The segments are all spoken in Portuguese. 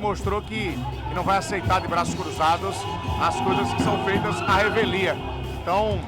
mostrou que não vai aceitar de braços cruzados as coisas que são feitas à revelia. Então,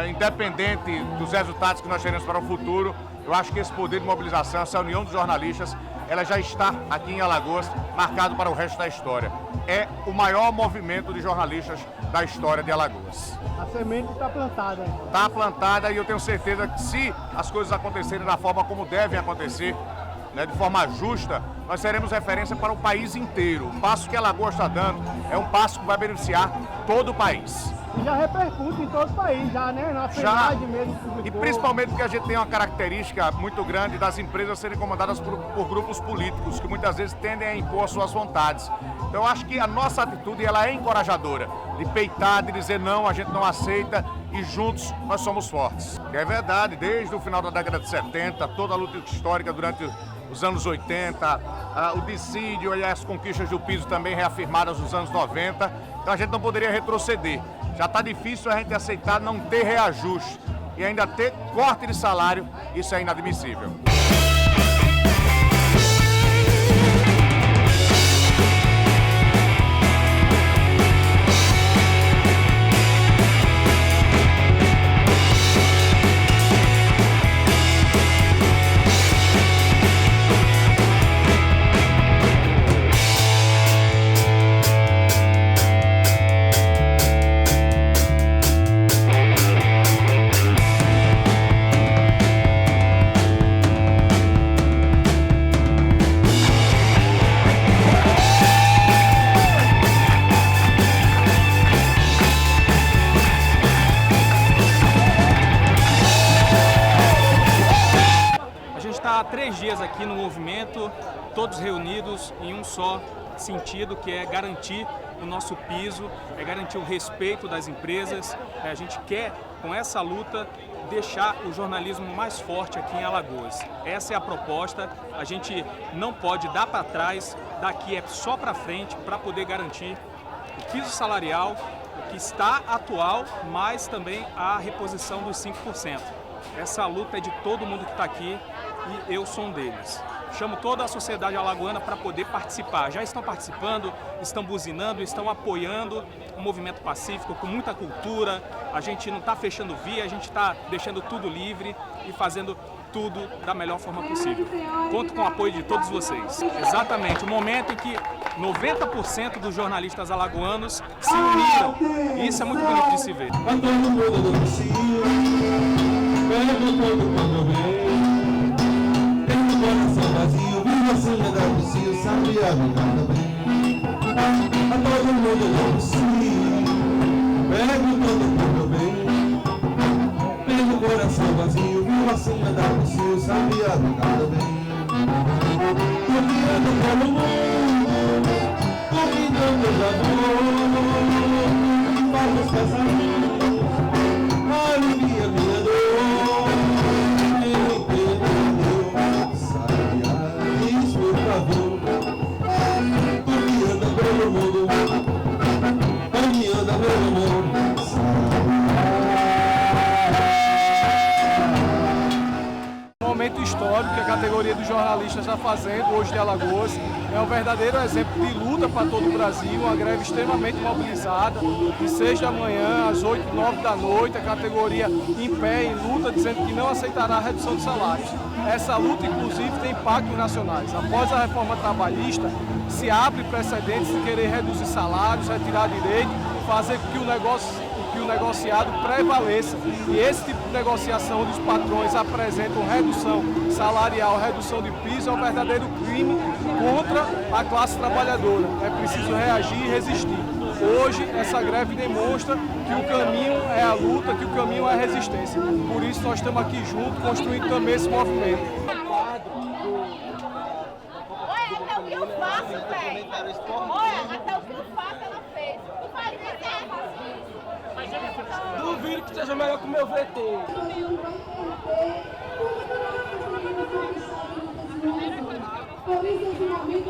independente dos resultados que nós teremos para o futuro, eu acho que esse poder de mobilização, essa união dos jornalistas, ela já está aqui em Alagoas, marcado para o resto da história. É o maior movimento de jornalistas da história de Alagoas. A semente está plantada. Está plantada e eu tenho certeza que se as coisas acontecerem da forma como devem acontecer, né, de forma justa, nós seremos referência para o país inteiro. O passo que Alagoas está dando é um passo que vai beneficiar todo o país. E já repercute em todo o país, já, né? Na cidade mesmo. E principalmente porque a gente tem uma característica muito grande das empresas serem comandadas por grupos políticos, que muitas vezes tendem a impor suas vontades. Então eu acho que a nossa atitude ela é encorajadora, de peitar, de dizer não, a gente não aceita e juntos nós somos fortes. E é verdade, desde o final da década de 70, toda a luta histórica durante os anos 80, o dissídio e as conquistas do piso também reafirmadas nos anos 90, então a gente não poderia retroceder. Já está difícil a gente aceitar não ter reajuste e ainda ter corte de salário, isso é inadmissível. Há 3 dias aqui no movimento, todos reunidos em um só sentido, que é garantir o nosso piso, é garantir o respeito das empresas. A gente quer, com essa luta, deixar o jornalismo mais forte aqui em Alagoas. Essa é a proposta, a gente não pode dar para trás, daqui é só para frente para poder garantir o piso salarial, que está atual, mas também a reposição dos 5%. Essa luta é de todo mundo que está aqui e eu sou um deles. Chamo toda a sociedade alagoana para poder participar. Já estão participando, estão buzinando, estão apoiando o movimento pacífico com muita cultura. A gente não está fechando via, a gente está deixando tudo livre e fazendo tudo da melhor forma possível. Conto com o apoio de todos vocês. Exatamente, o momento em que 90% dos jornalistas alagoanos se uniram. E isso é muito bonito de se ver. Coração vazio, viva sem andar do cio, sabe a nada bem. A todo mundo do cio, pego todo mundo bem. Pego o coração vazio, viva sem andar do cio, sabe a nada bem. Caminhando pelo mundo, convidando os amor, vamos casamentos, alivia minha dor. Momento histórico que a categoria dos jornalistas está fazendo hoje de Alagoas é um verdadeiro exemplo de luta para todo o Brasil, uma greve extremamente mobilizada, de 6 da manhã às 8, 9 da noite, a categoria em pé, em luta, dizendo que não aceitará a redução de salários. Essa luta, inclusive, tem impactos nacionais. Após a reforma trabalhista, se abre precedentes de querer reduzir salários, retirar direito, fazer com que o negociado prevaleça. E esse tipo de negociação onde os patrões apresentam redução salarial, redução de piso, é um verdadeiro crime contra a classe trabalhadora. É preciso reagir e resistir. Hoje, essa greve demonstra que o caminho é a luta, que o caminho é a resistência. Por isso, nós estamos aqui juntos, construindo também esse movimento. Olha, até o que eu faço, velho. Olha, até o que eu faço, ela fez. Tu faz isso, Duvido que seja melhor que o meu VT. Por isso, esse momento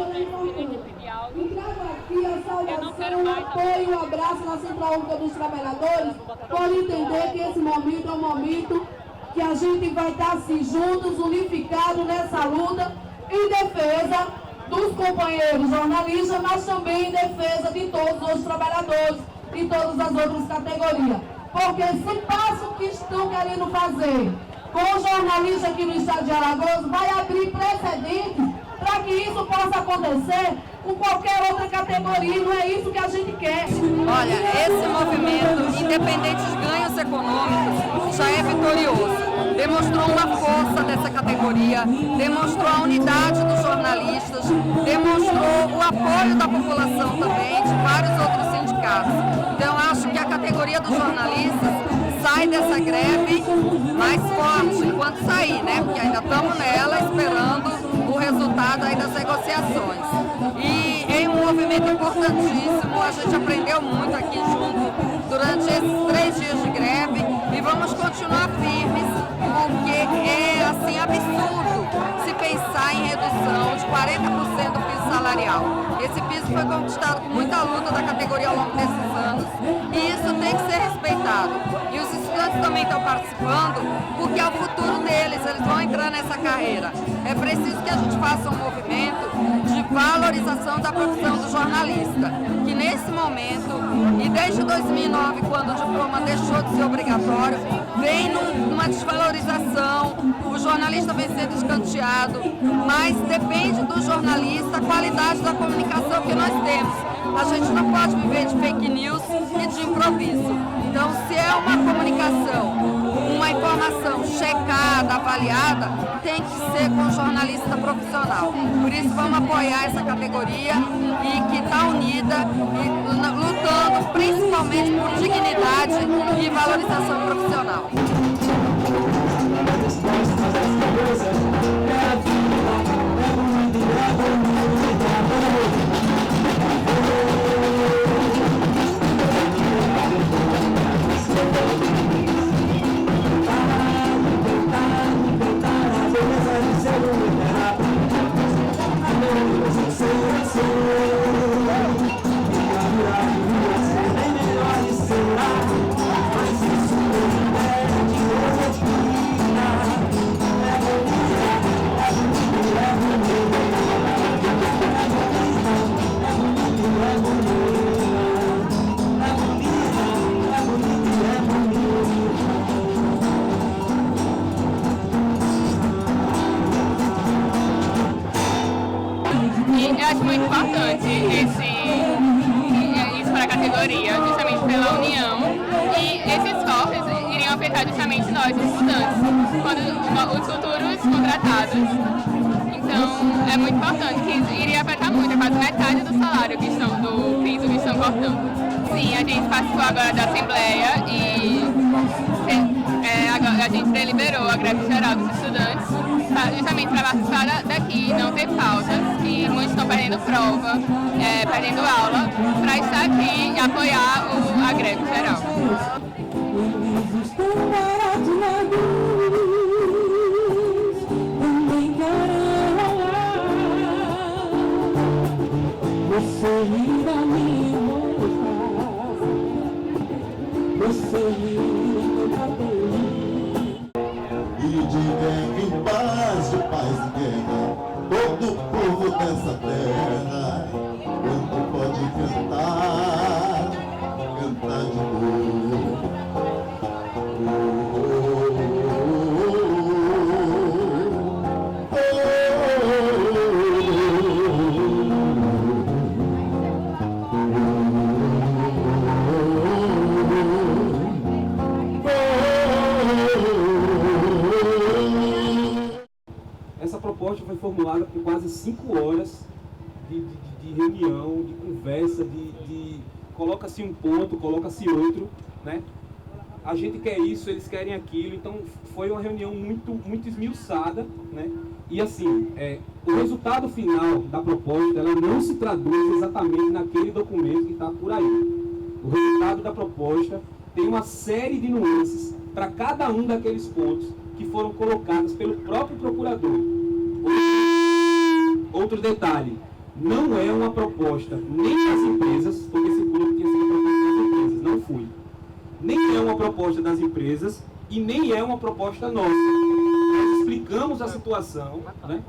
eu trago aqui a saudação, o apoio, o abraço na Central Única dos Trabalhadores, por entender que esse momento é um momento que a gente vai estar assim juntos, unificados nessa luta, em defesa dos companheiros jornalistas, mas também em defesa de todos os trabalhadores e todas as outras categorias. Porque se passa o que estão querendo fazer com o jornalista aqui no estado de Alagoas, vai abrir precedentes para que isso possa acontecer com qualquer outra categoria, não é isso que a gente quer. Olha, esse movimento, independente de ganhos econômicos, já é vitorioso. Demonstrou uma força dessa categoria, demonstrou a unidade dos jornalistas, demonstrou o apoio da população também, de vários outros sindicatos. Então, acho que a categoria dos jornalistas sai dessa greve mais forte, enquanto sair, né? Porque ainda estamos nela, esperando o resultado aí das negociações. E em um movimento importantíssimo, a gente aprendeu muito aqui junto durante esses 3 dias de greve e vamos continuar firmes, porque é assim absurdo se pensar em redução de 40% do piso salarial. Esse piso foi conquistado com muita luta da categoria ao longo desses anos e isso tem que ser respeitado. E os estudantes também estão participando porque é o futuro deles, eles vão entrar nessa carreira. É preciso que a gente faça um movimento de valorização da profissão do jornalista, que nesse momento, e desde 2009, quando o diploma deixou de ser obrigatório, vem numa desvalorização, o jornalista vem sendo escanteado, mas depende do jornalista a qualidade da comunicação que nós temos. A gente não pode viver de fake news e de improviso. Então, se é uma comunicação, uma informação checada, avaliada, tem que ser com um jornalista profissional. Por isso, vamos apoiar essa categoria e que está unida e lutando principalmente por dignidade e valorização profissional. Eu acho muito importante isso para a categoria, justamente pela união, e esses cortes iriam afetar justamente nós, estudantes, quando os futuros contratados. Então, é muito importante, que iria afetar muito, é quase metade do salário do piso que estão cortando. Sim, a gente participou agora da Assembleia e a gente deliberou a greve geral dos estudantes, justamente para participar daqui, não ter faltas, e muitos estão perdendo prova, perdendo aula, para estar aqui e apoiar a greve geral. E de guerra em paz, de paz em guerra, todo povo dessa terra, quando pode cantar de dor. Essa proposta foi formulada por quase 5 horas de reunião, de conversa, coloca-se um ponto, coloca-se outro, né? A gente quer isso, eles querem aquilo, então foi uma reunião muito esmiuçada, né? E assim, o resultado final da proposta, ela não se traduz exatamente naquele documento que está por aí. O resultado da proposta tem uma série de nuances para cada um daqueles pontos que foram colocados pelo próprio procurador. Outro detalhe, não é uma proposta nem das empresas, porque esse grupo tinha sido proposta das empresas, não fui. Nem é uma proposta das empresas e nem é uma proposta nossa. Nós explicamos a situação, né?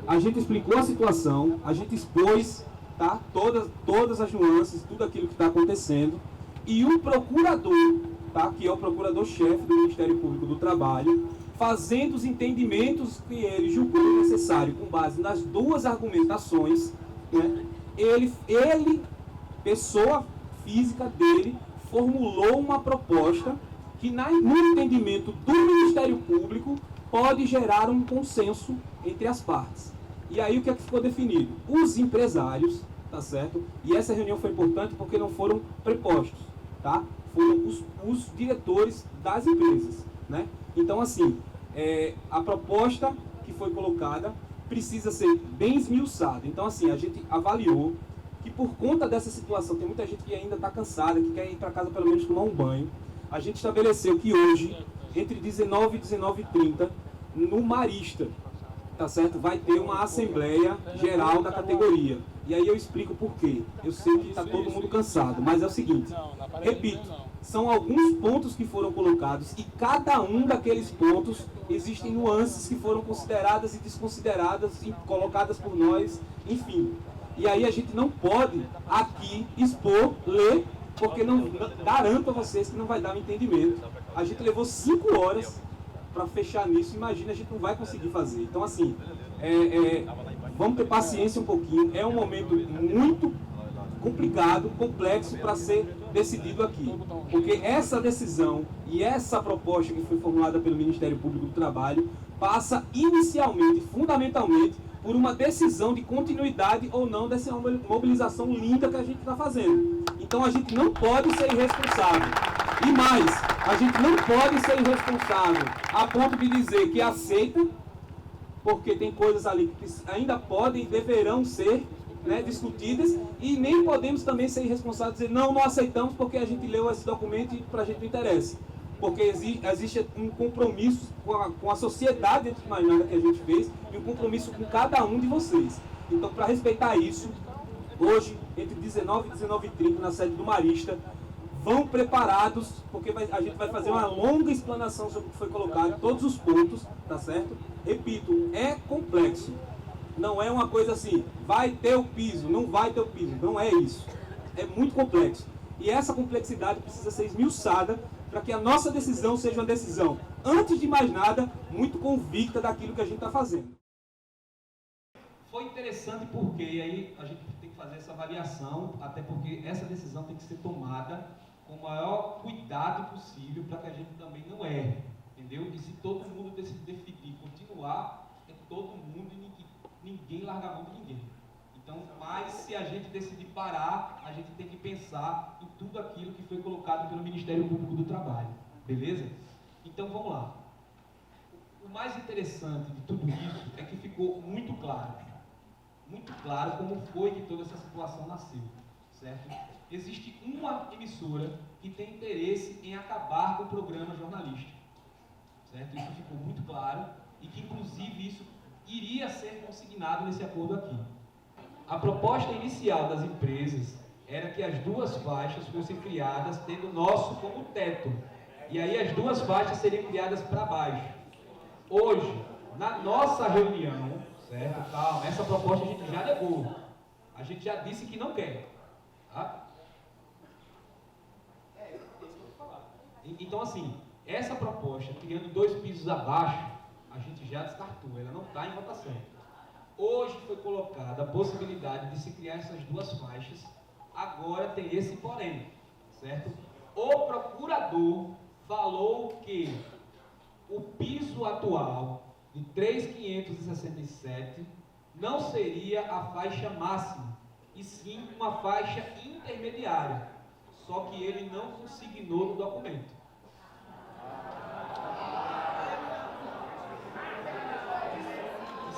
a gente explicou a situação, a gente expôs, tá, todas as nuances, tudo aquilo que está acontecendo, e o procurador, tá, que é o procurador-chefe do Ministério Público do Trabalho, fazendo os entendimentos que ele julgou necessário com base nas duas argumentações, né, ele, pessoa física dele, formulou uma proposta que, no entendimento do Ministério Público, pode gerar um consenso entre as partes. E aí o que é que ficou definido? Os empresários, tá certo? E essa reunião foi importante porque não foram prepostos, tá? Foram os diretores das empresas, né? Então, assim, a proposta que foi colocada precisa ser bem esmiuçada. Então, assim, a gente avaliou que por conta dessa situação, tem muita gente que ainda está cansada, que quer ir para casa pelo menos tomar um banho. A gente estabeleceu que hoje, entre 19 e 19h30, no Marista, tá certo? Vai ter uma Assembleia Geral da categoria. E aí eu explico por quê. Eu sei que está todo mundo cansado, mas é o seguinte, repito, são alguns pontos que foram colocados e cada um daqueles pontos existem nuances que foram consideradas e desconsideradas e colocadas por nós, enfim. E aí a gente não pode aqui expor, ler, porque não garanto a vocês que não vai dar um entendimento. A gente levou 5 horas para fechar nisso, imagina, a gente não vai conseguir fazer. Então, assim, vamos ter paciência um pouquinho, é um momento muito complicado, complexo para ser decidido aqui. Porque essa decisão e essa proposta que foi formulada pelo Ministério Público do Trabalho passa inicialmente, fundamentalmente, por uma decisão de continuidade ou não dessa mobilização linda que a gente está fazendo. Então a gente não pode ser irresponsável. E mais, a gente não pode ser irresponsável a ponto de dizer que aceita, porque tem coisas ali que ainda podem e deverão ser, né, discutidas, e nem podemos também ser irresponsáveis e dizer não aceitamos porque a gente leu esse documento e para a gente não interessa. Porque existe um compromisso com a sociedade antes de mais nada que a gente fez e um compromisso com cada um de vocês. Então, para respeitar isso, hoje, entre 19 e 19h30, na sede do Marista, vão preparados, porque a gente vai fazer uma longa explanação sobre o que foi colocado, todos os pontos, tá certo? Repito, é complexo. Não é uma coisa assim, vai ter o piso, não vai ter o piso. Não é isso. É muito complexo. E essa complexidade precisa ser esmiuçada para que a nossa decisão seja uma decisão, antes de mais nada, muito convicta daquilo que a gente está fazendo. Foi interessante porque aí a gente tem que fazer essa avaliação, até porque essa decisão tem que ser tomada com o maior cuidado possível para que a gente também não erre, entendeu? E se todo mundo decidir continuar, é todo mundo e ninguém larga a mão de ninguém. Então, mas se a gente decidir parar, a gente tem que pensar em tudo aquilo que foi colocado pelo Ministério Público do Trabalho, beleza? Então, vamos lá. O mais interessante de tudo isso é que ficou muito claro como foi que toda essa situação nasceu, certo? Existe uma emissora que tem interesse em acabar com o programa jornalístico, certo? Isso ficou muito claro e que, inclusive, isso iria ser consignado nesse acordo aqui. A proposta inicial das empresas era que as 2 faixas fossem criadas tendo o nosso como teto. E aí as 2 faixas seriam criadas para baixo. Hoje, na nossa reunião, certo? Calma, essa proposta a gente já negou. A gente já disse que não quer. Tá? Então, assim, essa proposta, criando 2 pisos abaixo, a gente já descartou. Ela não está em votação. Hoje foi colocada a possibilidade de se criar essas 2 faixas, agora tem esse porém, certo? O procurador falou que o piso atual de 3.567 não seria a faixa máxima, e sim uma faixa intermediária, só que ele não consignou no documento.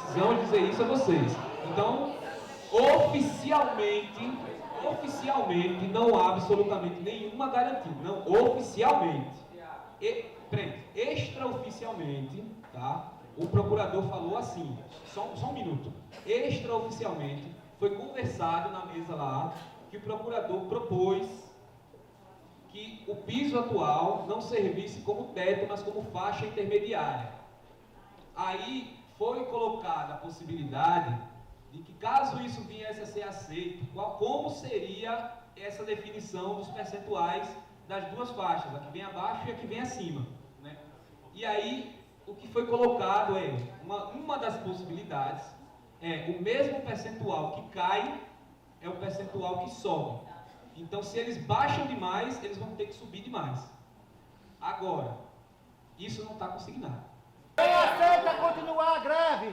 Precisamos dizer isso a vocês. Então, oficialmente não há absolutamente nenhuma garantia. Não, oficialmente. Extraoficialmente, tá? O procurador falou assim, só um minuto. Extraoficialmente, foi conversado na mesa lá, que o procurador propôs que o piso atual não servisse como teto, mas como faixa intermediária. Aí foi colocada a possibilidade de que, caso isso viesse a ser aceito, como seria essa definição dos percentuais das duas faixas, a que vem abaixo e a que vem acima, né? E aí, o que foi colocado é, uma das possibilidades é o mesmo percentual que cai é o percentual que sobe. Então, se eles baixam demais, eles vão ter que subir demais. Agora, isso não está consignado. Quem aceita continuar a greve?